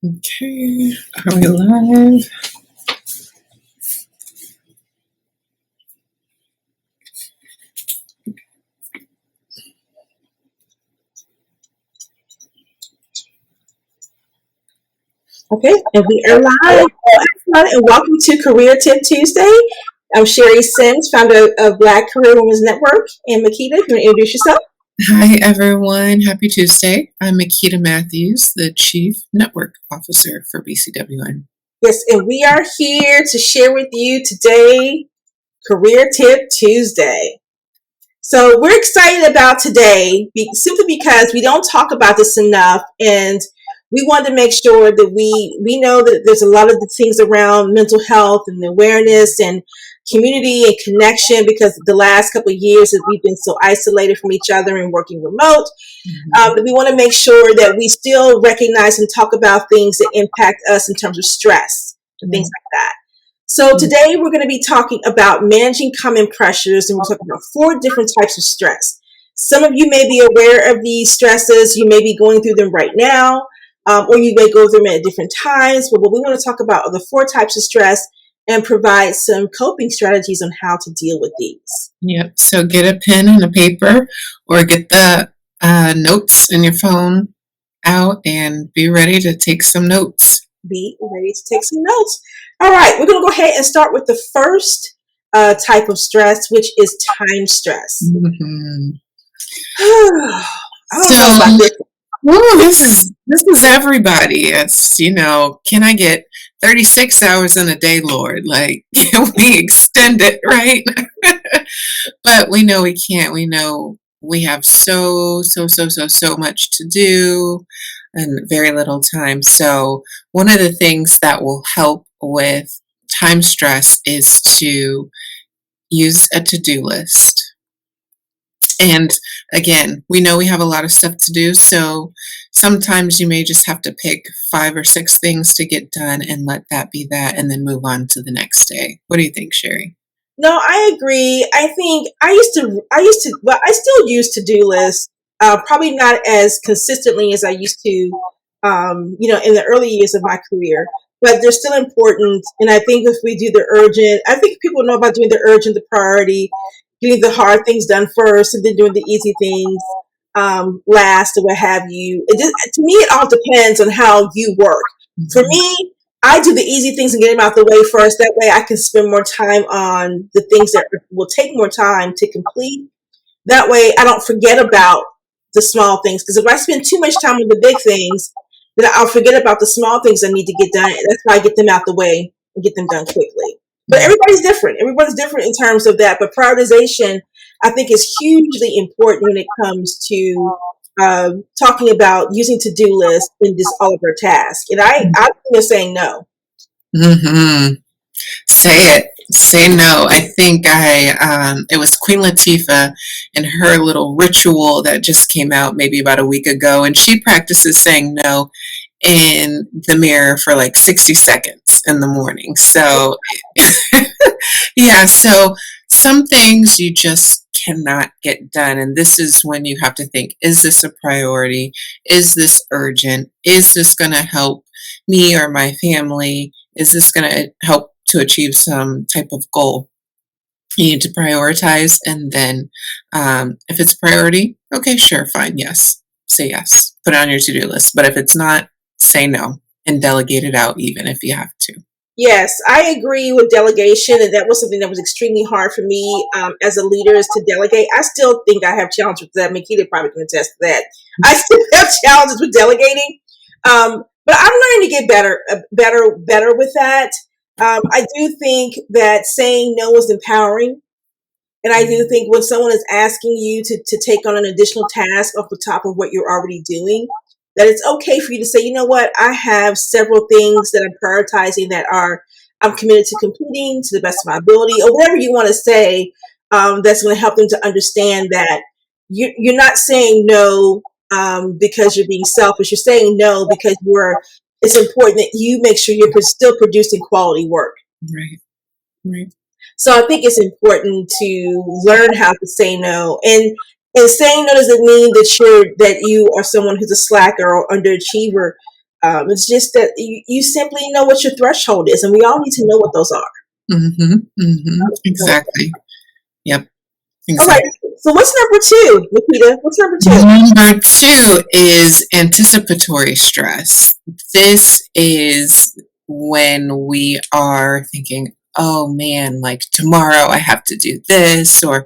Okay, are we live? Okay, and we are live. Hello, everyone, and welcome to Career Tip Tuesday. I'm Sherry Sims, founder of Black Career Women's Network. And Makita, you want to introduce yourself? Hi, everyone. Happy Tuesday. I'm Makita Matthews, the Chief Network Officer for BCWN. Yes, and we are here to share with you today Career Tip Tuesday. So we're excited about today simply because we don't talk about this enough, and we want to make sure that we know that there's a lot of the things around mental health and awareness and community and connection, because the last couple of years that we've been so isolated from each other and working remote. That we want to make sure that we still recognize and talk about things that impact us in terms of stress and things like that. So today we're going to be talking about managing common pressures, and we're talking about 4 different types of stress. Some of you may be aware of these stresses. You may be going through them right now, or you may go through them at different times. But what we want to talk about are the 4 types of stress and provide some coping strategies on how to deal with these. Yep. So get a pen and a paper, or get the notes in your phone out and be ready to take some notes. Be ready to take some notes. All right, we're going to go ahead and start with the first type of stress, which is time stress. Mm-hmm. I don't know about this. This is everybody. It's, can I get 36 hours in a day, Lord? Like, can we extend it, right? But we know we can't. We know we have so much to do and very little time. So one of the things that will help with time stress is to use a to-do list. And again, we know we have a lot of stuff to do, so sometimes you may just have to pick 5 or 6 things to get done and let that be that, and then move on to the next day. What do you think, Sherry? No, I agree. I think well, I still use to-do lists, probably not as consistently as I used to, in the early years of my career, but they're still important. And I think if we do the urgent, I think people know about doing the urgent, the priority, getting the hard things done first, and then doing the easy things last, or what have you. To me, it all depends on how you work. For me, I do the easy things and get them out the way first. That way I can spend more time on the things that will take more time to complete. That way I don't forget about the small things. Because if I spend too much time on the big things, then I'll forget about the small things I need to get done. That's why I get them out the way and get them done quickly. But everybody's different. Everyone's different in terms of that. But prioritization, I think, is hugely important when it comes to talking about using to-do lists in just all of our tasks. And I'm saying no. Mm-hmm. Say no. I think it was Queen Latifah and her little ritual that just came out maybe about a week ago, and she practices saying no in the mirror for like 60 seconds in the morning. So yeah, so some things you just cannot get done, and this is when you have to think, is this a priority? Is this urgent? Is this going to help me or my family? Is this going to help to achieve some type of goal? You need to prioritize, and then if it's a priority, okay, sure, fine, yes, say yes, put it on your to-do list. But if it's not, say no and delegate it out, even if you have to. Yes, I agree with delegation, and that was something that was extremely hard for me as a leader, is to delegate. I still think I have challenges with that. Makita probably can attest to that. I still have challenges with delegating, but I'm learning to get better with that. I do think that saying no is empowering, and I do think when someone is asking you to take on an additional task off the top of what you're already doing, that it's okay for you to say, you know what, I have several things that I'm prioritizing that I'm committed to completing to the best of my ability, or whatever you want to say. That's going to help them to understand that you're not saying no because you're being selfish. You're saying no because it's important that you make sure you're still producing quality work. Right. So I think it's important to learn how to say no. And saying no doesn't mean that you are someone who's a slacker or underachiever. It's just that you simply know what your threshold is, and we all need to know what those are. Exactly. Yep. All right. Exactly. So what's number two, Nikita? What's number two? Number two is anticipatory stress. This is when we are thinking, oh man, like tomorrow I have to do this, or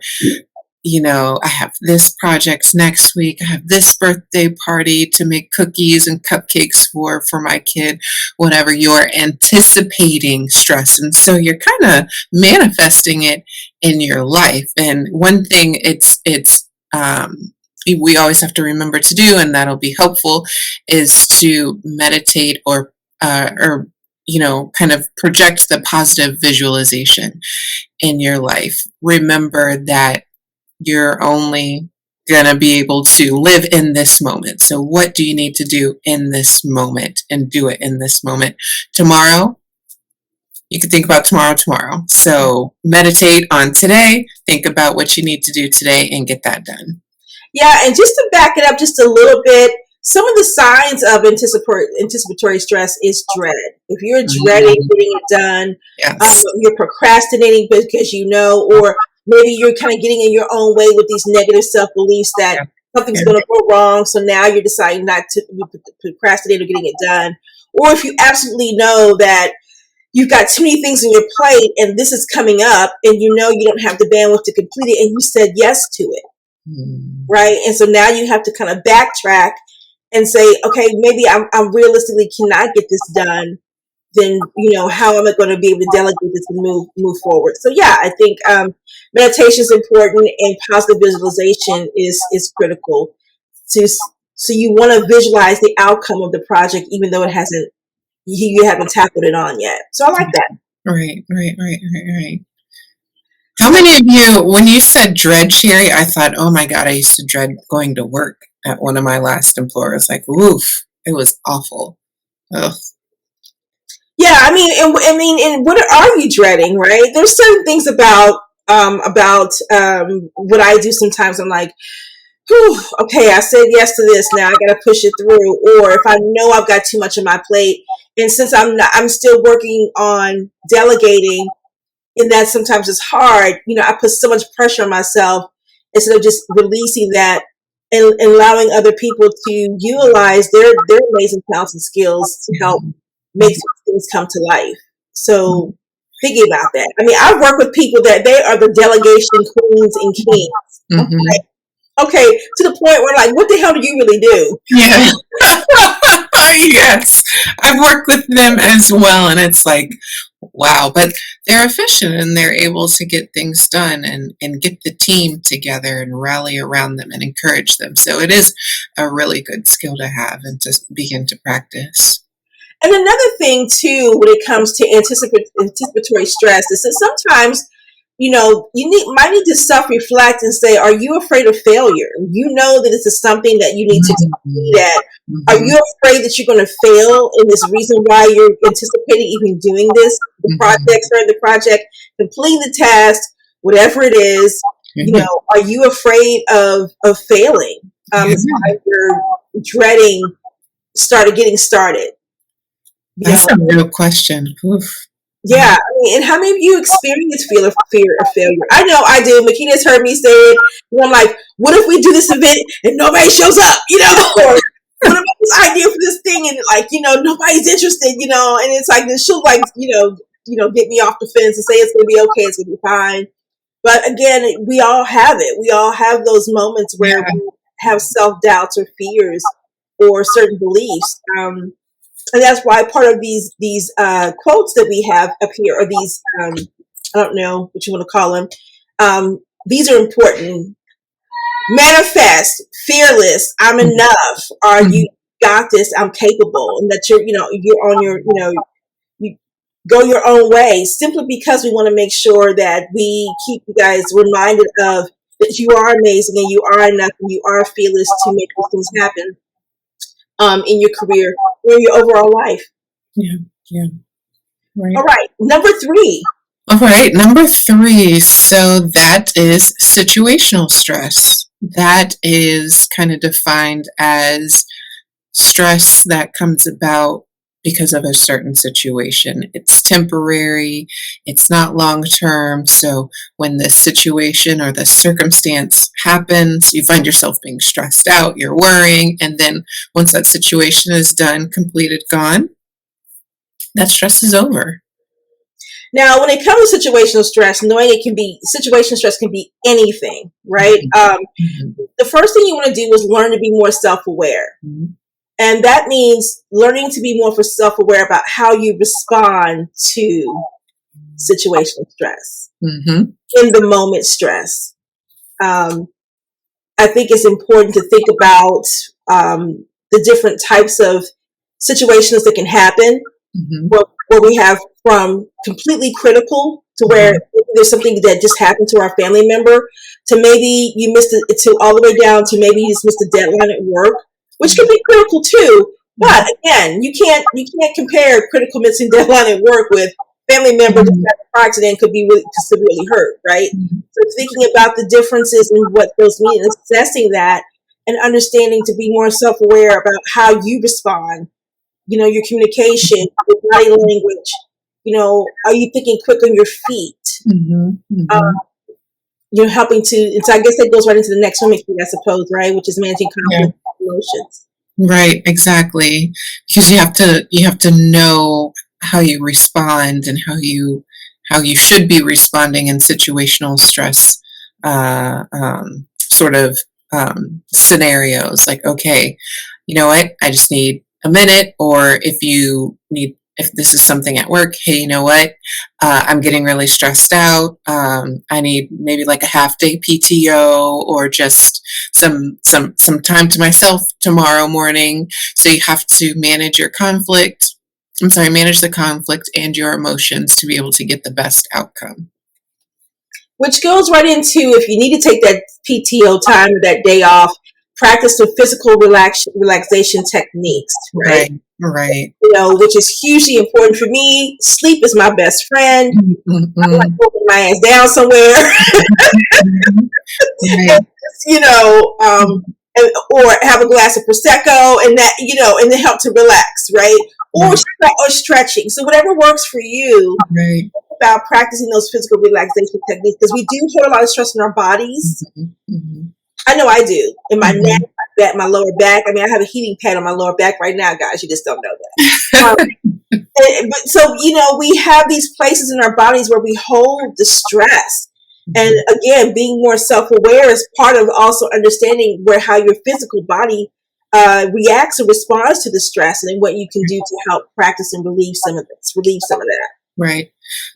I have this project next week. I have this birthday party to make cookies and cupcakes for my kid, whatever. You're anticipating stress. And so you're kind of manifesting it in your life. And one thing we always have to remember to do, and that'll be helpful, is to meditate or kind of project the positive visualization in your life. Remember that you're only going to be able to live in this moment. So what do you need to do in this moment, and do it in this moment? Tomorrow, you can think about tomorrow. So meditate on today, think about what you need to do today, and get that done. Yeah, and just to back it up just a little bit, some of the signs of anticipatory stress is dread. If you're dreading getting it done, yes. You're procrastinating because or maybe you're kind of getting in your own way with these negative self-beliefs that something's going to go wrong. So now you're deciding not to procrastinate or getting it done. Or if you absolutely know that you've got too many things on your plate and this is coming up and you don't have the bandwidth to complete it and you said yes to it. Right? And so now you have to kind of backtrack and say, okay, maybe I realistically cannot get this done. Then, how am I going to be able to delegate this and move forward? So yeah, I think meditation is important, and positive visualization is critical. So you want to visualize the outcome of the project, even though you haven't tackled it on yet. So I like that. Right. How many of you, when you said dread, Sherry, I thought, oh my God, I used to dread going to work at one of my last employers. Like, oof, it was awful. Ugh. Yeah, I mean, and what are you dreading, right? There's certain things about what I do sometimes. I'm like, whew, okay, I said yes to this. Now I got to push it through. Or if I know I've got too much on my plate, and since I'm still working on delegating, and that sometimes it's hard. I put so much pressure on myself instead of just releasing that and allowing other people to utilize their amazing talents and skills to help make things come to life. So thinking about that. I mean, I've worked with people that they are the delegation queens and kings. Okay, to the point where like, what the hell do you really do? Yeah. Yes. I've worked with them as well, and it's like, wow, but they're efficient and they're able to get things done and get the team together and rally around them and encourage them. So it is a really good skill to have and to begin to practice. And another thing too, when it comes to anticipatory stress, is that sometimes, might need to self-reflect and say, are you afraid of failure? You know that this is something that you need to complete at. Are you afraid that you're going to fail? And this reason why you're anticipating even doing this, the project, starting the project, completing the task, whatever it is, are you afraid of failing? You're dreading getting started. That's a real question. Oof. Yeah, I mean, and how many of you experience fear of failure? I know I do. Makina's heard me say it. And I'm like, what if we do this event and nobody shows up? Or what about this idea for this thing and nobody's interested? And it's like she'll get me off the fence and say it's gonna be okay, it's gonna be fine. But again, we all have it. We all have those moments where we have self-doubts or fears or certain beliefs. And that's why part of these quotes that we have up here are these, I don't know what you want to call them. These are important. Manifest, fearless, I'm enough, or you got this, I'm capable, and that you're on your, you go your own way, simply because we want to make sure that we keep you guys reminded of that you are amazing and you are enough and you are fearless to make these things happen. In your career or your overall life. Yeah. Right. All right. Number 3. All right. Number 3. So that is situational stress. That is kind of defined as stress that comes about because of a certain situation. It's temporary, it's not long term. So when the situation or the circumstance happens, you find yourself being stressed out, you're worrying, and then once that situation is done, completed, gone, that stress is over. Now, when it comes to situational stress, knowing it can be situation stress can be anything, right? Mhm. The first thing you want to do is learn to be more self-aware. Mhm. And that means learning to be more self-aware about how you respond to situational stress, Mhm. in the moment stress. Um, I think it's important to think about the different types of situations that can happen Mhm. where we have from completely critical to where Mhm. there's something that just happened to our family member to maybe you missed it to all the way down to maybe you just missed a deadline at work, which can be critical too. But again, you can't compare critical missing deadline at work with family member just Mhm. had a car accident could be really severely hurt, right? Mhm. So thinking about the differences in what those mean and assessing that and understanding to be more self-aware about how you respond, your communication, your body language, are you thinking quick on your feet? Mhm. Uh, Mhm. you're helping to, and so I guess that goes right into the next one, I suppose, right? Which is managing Yeah. conflict emotions. Right, exactly. Because you have to know how you respond and how you should be responding in situational stress sort of scenarios. Like, okay, you know what? I just need a minute, or if this is something at work, hey, you know what? I'm getting really stressed out. I need maybe like a half day PTO or just some time to myself tomorrow morning. So you have to manage your conflict. I'm sorry, manage the conflict and your emotions to be able to get the best outcome. Which goes right into if you need to take that PTO time or that day off, practice some physical relaxation techniques, right? Right, right. Which is hugely important for me. Sleep is my best friend. I like Mm-mm. putting my ass down somewhere. Mhm. and, Right. you know, um, or have a glass of prosecco, and that and then help to relax, right? Or Right, or stretching. So whatever works for you right. about practicing those physical relaxation techniques because we do hold a lot of stress in our bodies. Mhm, mhm, I know I do in my neck, mhm. my back, my lower back. I mean, I have a heating pad on my lower back right now, guys. You just don't know that. But so we have these places in our bodies where we hold the stress. And Mhm. again, being more self-aware is part of also understanding where how your physical body reacts and responds to the stress, and then what you can do to help practice and relieve some of this, relieve some of that. Right.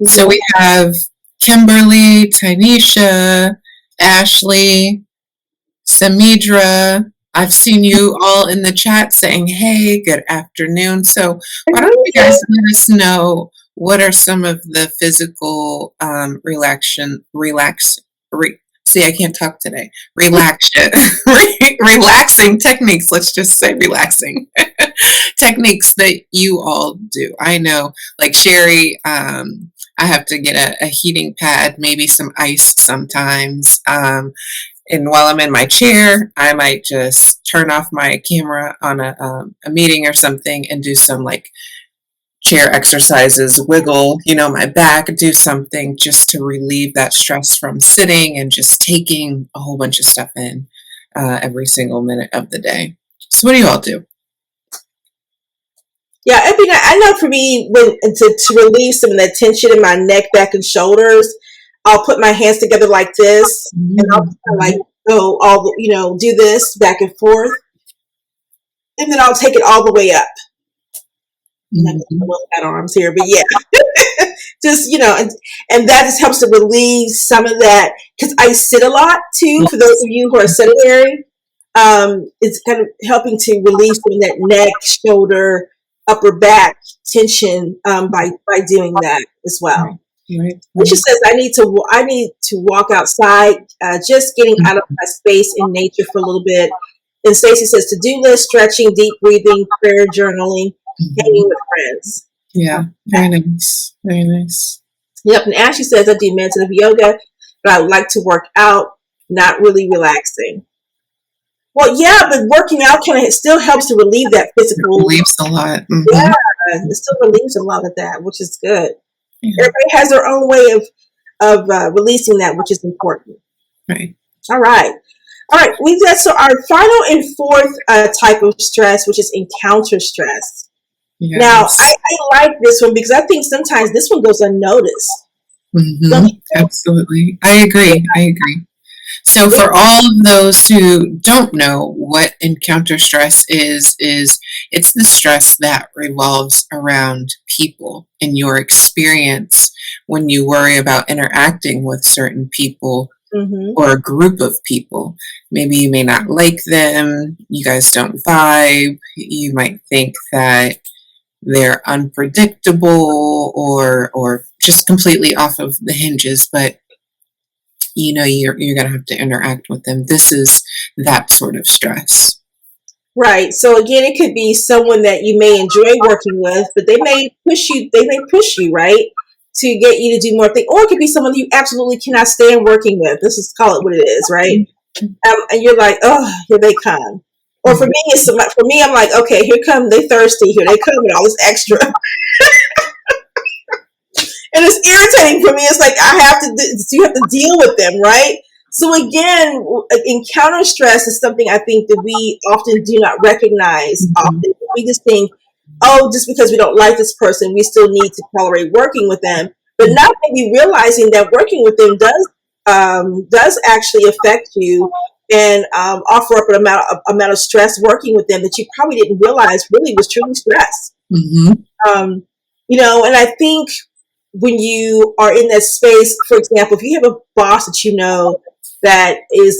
So Mm-hmm. we have Kimberly, Tynesha, Ashley, Samidra. I've seen you all in the chat saying, hey, good afternoon. So why don't you guys let us know what are some of the physical see, I can't talk today. Relaxing techniques. Let's just say relaxing techniques that you all do. I know, like Sherry, I have to get a heating pad, maybe some ice sometimes. And while I'm in my chair, I might just turn off my camera on a meeting or something and do some like chair exercises, wiggle, my back, do something just to relieve that stress from sitting and just taking a whole bunch of stuff in every single minute of the day. So, what do you all do? Yeah, I know for me, when to relieve some of that tension in my neck, back, and shoulders, I'll put my hands together like this, and I'll just kind of like Mhm. go do this back and forth, and then I'll take it all the way up. And I got my Mhm. little fat arms here, but yeah, just and that just helps to relieve some of that because I sit a lot too. For those of you who are sedentary, it's kind of helping to relieve some of that neck, shoulder, upper back tension by doing that as Right, well. right, Alicia right. says I need to walk outside, just getting out of my space in nature for a little bit. And Stacy says to-do list, stretching, deep breathing, prayer, journaling, hanging Mhm. with friends. Yeah, very nice, very nice. Yep. And Ashley says I do meditative yoga, but I would like to work out, not really relaxing. Well, yeah, but working out kind of still helps to relieve that It physical. relieves a lot. Yeah, it still relieves a lot of that, which is good. Yeah, Everybody has their own way of releasing that, which is important. right. All right. All right. We've got so our final and fourth type of stress, which is encounter stress. Now, Yes. I like this one because I think sometimes this one goes unnoticed. Don't you think? Absolutely. I agree. I agree. So for all of those who don't know what encounter stress is it's the stress that revolves around people in your experience when you worry about interacting with certain people Mm-hmm. or a group of people. Maybe you may not like them, you guys don't vibe, you might think that they're unpredictable or just completely off of the hinges, but you're going to have to interact with them. This is that sort of stress. Right. So again, it could be someone that you may enjoy working with, but they may push you. They may push you, right, to get you to do more things. Or it could be someone that you absolutely cannot stand working with. Let's just call it what it is, right? And you're like, oh, here they come. Or for Mhm. me, I'm like, okay, here come they thirsty. Here they come with all this extra, and it's irritating for me. It's like you have to deal with them, right? So again, encounter stress is something I think that we often do not recognize. Mhm. Often we just think, oh, just because we don't like this person, we still need to tolerate working with them. But not maybe realizing that working with them does actually affect you and offer up an amount of stress working with them that you probably didn't realize really was truly stress. Mhm. Um, and I think when you are in that space, for example, if you have a boss that you know that is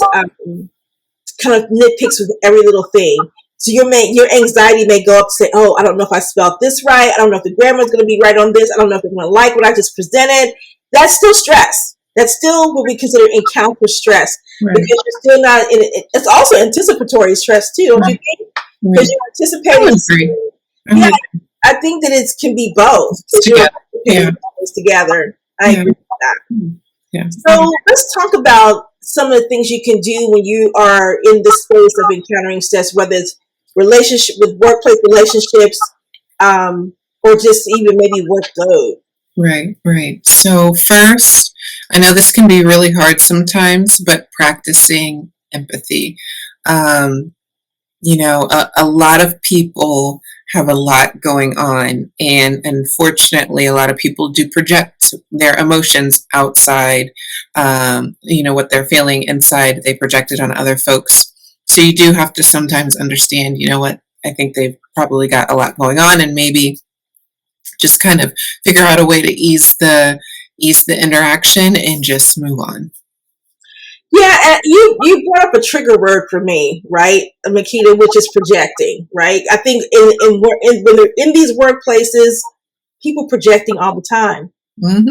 kind of nitpicks with every little thing. So your anxiety may go up to say, oh, I don't know if I spelled this right. I don't know if the grammar is going to be right on this. I don't know if they're going to like what I just presented. That's still stress. That's still what we consider encounter stress because Right. you're still not in it. It's also anticipatory stress too, don't you Right. think? Because Right. you're I would anticipating. agree. I Yeah, would I think that it can be both it's because you're together. anticipating Yeah. things together. I Yeah. agree with that. Yeah. I would. So let's talk about some of the things you can do when you are in the space of encountering stress, whether it's relationship with workplace relationships, or just even maybe workload. Right. Right. So first, I know this can be really hard sometimes, but practicing empathy. Um, a lot of people have a lot going on, and unfortunately, a lot of people do project their emotions outside. What they're feeling inside, they project it on other folks. So you do have to sometimes understand, what, I think they've probably got a lot going on, and maybe just kind of figure out a way to ease the interaction and just move on. Yeah, and you brought up a trigger word for me, right, Makita, which is projecting, right? I think when they're in these workplaces, people projecting all the time. 100%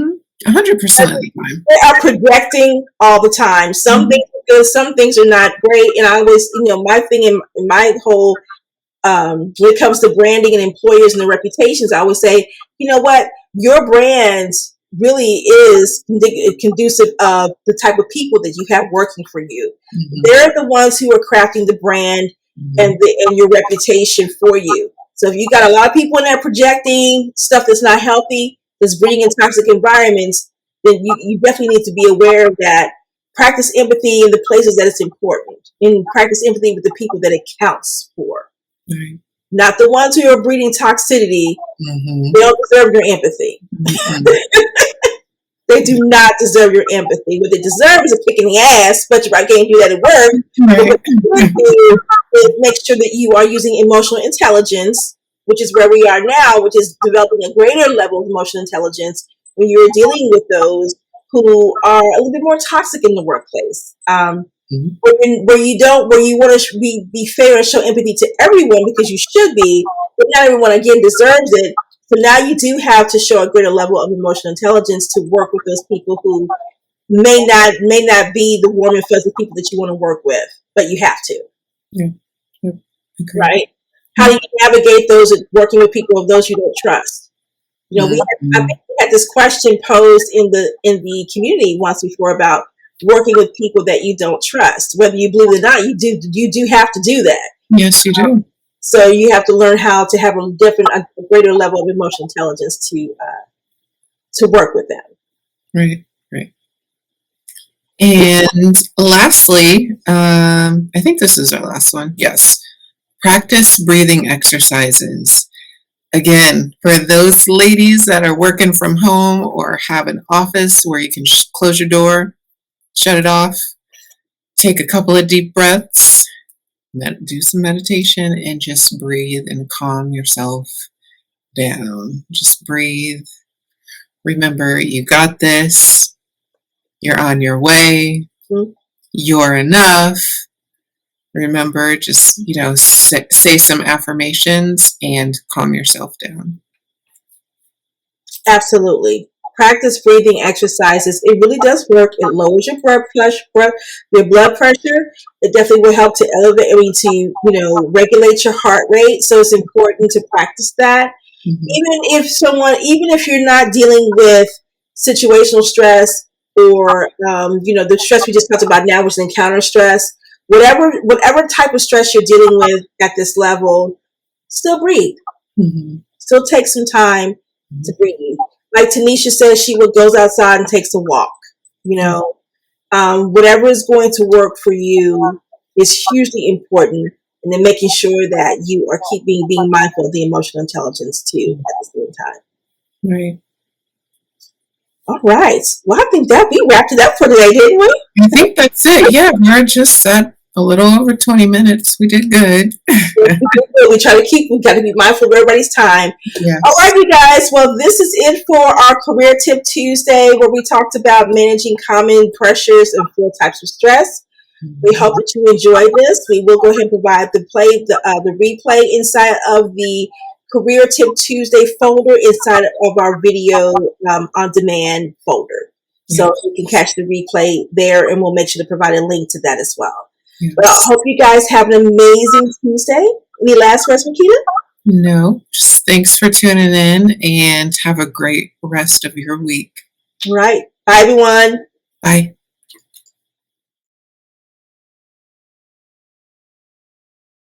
of the time. They are projecting all the time. Some Mhm. things are good, some things are not great. And I always, my thing in my whole, when it comes to branding and employers and their reputations, I always say, you know what, your brand really is conducive of the type of people that you have working for you. Mhm. They're the ones who are crafting the brand and Mhm. and your reputation for you. So if you got a lot of people in there projecting stuff that's not healthy, that's breeding in toxic environments, then you definitely need to be aware of that. Practice empathy in the places that it's important, and practice empathy with the people that it counts for. Right. Not the ones who are breeding toxicity. Mhm. They don't deserve your empathy. Mhm. They do not deserve your empathy. What they deserve is a kick in the ass, but you probably can't do that at work. But Right. what you could do is make sure that you are using emotional intelligence, which is where we are now, which is developing a greater level of emotional intelligence when you're dealing with those who are a little bit more toxic in the workplace. Mhm. Where you want to be fair and show empathy to everyone because you should be, but not everyone again deserves it. So now you do have to show a greater level of emotional intelligence to work with those people who may not be the warm and fuzzy people that you want to work with, but you have to, Yeah. Yep. Agree. right? How do Yep. you navigate those working with people of those you don't trust? I Mhm. think we had this question posed in the community once before about working with people that you don't trust. Whether you believe it or not, you do have to do that. Yes, you do. So you have to learn how to have a greater level of emotional intelligence to work with them. Right, right. And lastly, I think this is our last one. Yes. Practice breathing exercises. Again, for those ladies that are working from home or have an office where you can close your door, shut it off, take a couple of deep breaths, do some meditation, and just breathe and calm yourself down. Just breathe. Remember, you got this. You're on your way. Mm-hmm. You're enough. Remember, just, say some affirmations and calm yourself down. Absolutely. Practice breathing exercises. It really does work. It lowers your blood pressure. It definitely will help to elevate, to regulate your heart rate. So it's important to practice that. Mm-hmm. Even if you're not dealing with situational stress or the stress we just talked about now, which is encounter stress, whatever type of stress you're dealing with at this level, still breathe. Mm-hmm. Still take some time to breathe. Like Tanisha says, she goes outside and takes a walk. Whatever is going to work for you is hugely important. And then making sure that you are being mindful of the emotional intelligence too at the same time. Right. All right. Well, I think that we wrapped it up for today, didn't we? I think that's it. Yeah, we're just at a little over 20 minutes. We did good. We got to be mindful of everybody's time. Yes. All right, you guys. Well, this is it for our Career Tip Tuesday, where we talked about managing common pressures and 4 types of stress. We hope that you enjoyed this. We will go ahead and provide the replay inside of the Career Tip Tuesday folder inside of our video on demand folder. So you can catch the replay there, and we'll make sure to provide a link to that as well. Yes. Well, I hope you guys have an amazing Tuesday. Any last words, Makita? No, just thanks for tuning in, and have a great rest of your week. All right. Bye, everyone. Bye.